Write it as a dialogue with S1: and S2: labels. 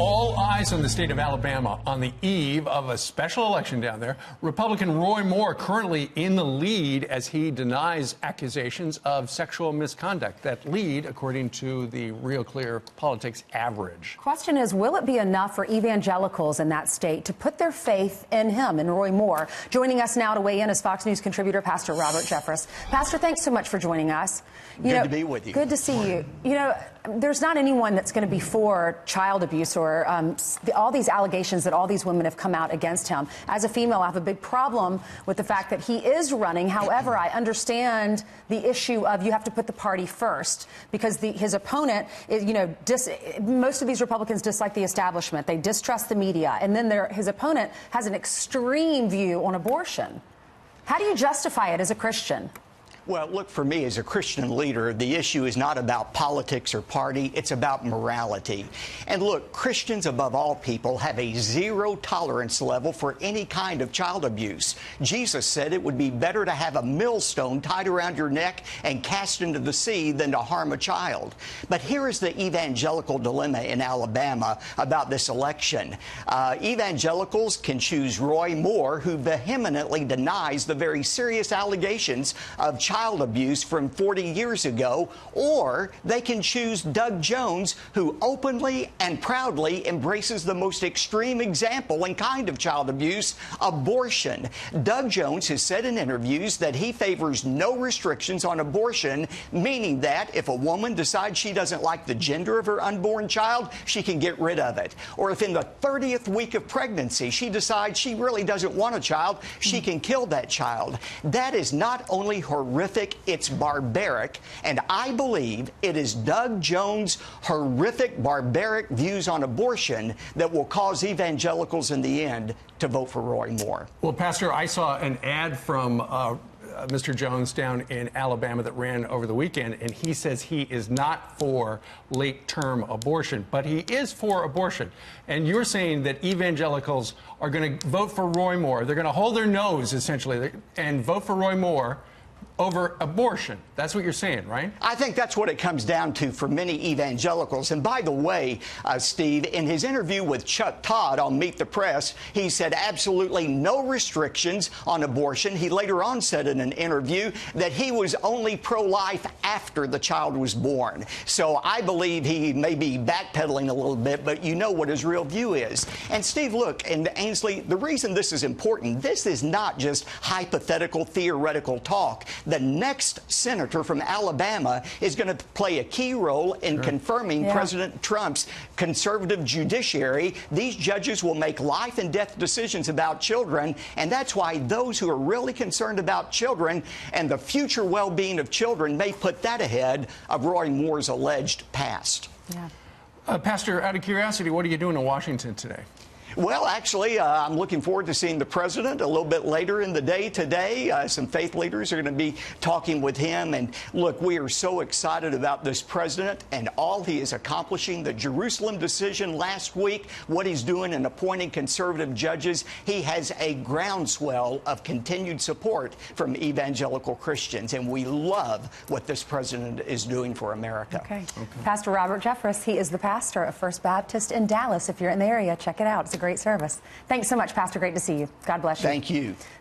S1: All eyes on the state of Alabama on the eve of a special election down there. Republican Roy Moore currently in the lead as he denies accusations of sexual misconduct. That lead, according to the Real Clear Politics average.
S2: Question is, will it be enough for evangelicals in that state to put their faith in him, in Roy Moore? Joining us now to weigh in is Fox News contributor Pastor Robert Jeffress. Pastor, thanks so much for joining us.
S3: Good to be with you.
S2: Good to see you. You know, there's not anyone that's going to be for child abuse or all these allegations that all these women have come out against him. As a female, I have a big problem with the fact that he is running. However, I understand the issue of you have to put the party first because his opponent is, you know, most of these Republicans dislike the establishment. They distrust the media. And then his opponent has an extreme view on abortion. How do you justify it as a Christian?
S3: Well, look, for me as a Christian leader, the issue is not about politics or party. It's about morality. And look, Christians above all people have a zero tolerance level for any kind of child abuse. Jesus said it would be better to have a millstone tied around your neck and cast into the sea than to harm a child. But here is the evangelical dilemma in Alabama about this election. Evangelicals can choose Roy Moore, who vehemently denies the very serious allegations of child abuse from 40 years ago, or they can choose Doug Jones, who openly and proudly embraces the most extreme example and kind of child abuse, abortion. Doug Jones has said in interviews that he favors no restrictions on abortion, meaning that if a woman decides she doesn't like the gender of her unborn child, she can get rid of it. Or if in the 30th week of pregnancy she decides she really doesn't want a child, she can kill that child. That is not only horrific, it's barbaric, and I believe it is Doug Jones' horrific, barbaric views on abortion that will cause evangelicals in the end to vote for Roy Moore.
S1: Well, Pastor, I saw an ad from Mr. Jones down in Alabama that ran over the weekend, and he says he is not for late-term abortion, but he is for abortion. And you're saying that evangelicals are going to vote for Roy Moore. They're going to hold their nose, essentially, and vote for Roy Moore over abortion. That's what you're saying, right?
S3: I think that's what it comes down to for many evangelicals. And by the way, Steve, in his interview with Chuck Todd on Meet the Press, he said absolutely no restrictions on abortion. He later on said in an interview that he was only pro-life after the child was born. So I believe he may be backpedaling a little bit, but you know what his real view is. And Steve, look, and Ainsley, the reason this is important, this is not just hypothetical, theoretical talk. The next senator from Alabama is going to play a key role in confirming President Trump's conservative judiciary. These judges will make life and death decisions about children, and that's why those who are really concerned about children and the future well-being of children may put that ahead of Roy Moore's alleged past.
S2: Yeah.
S1: Pastor, out of curiosity, what are you doing in Washington today?
S3: Well, actually, I'm looking forward to seeing the president a little bit later in the day today. Some faith leaders are going to be talking with him. And look, we are so excited about this president and all he is accomplishing. The Jerusalem decision last week, what he's doing in appointing conservative judges. He has a groundswell of continued support from evangelical Christians. And we love what this president is doing for America.
S2: Okay. Pastor Robert Jeffress, he is the pastor of First Baptist in Dallas. If you're in the area, check it out. It's a great service. Thanks so much, Pastor. Great to see you. God bless you.
S3: Thank you.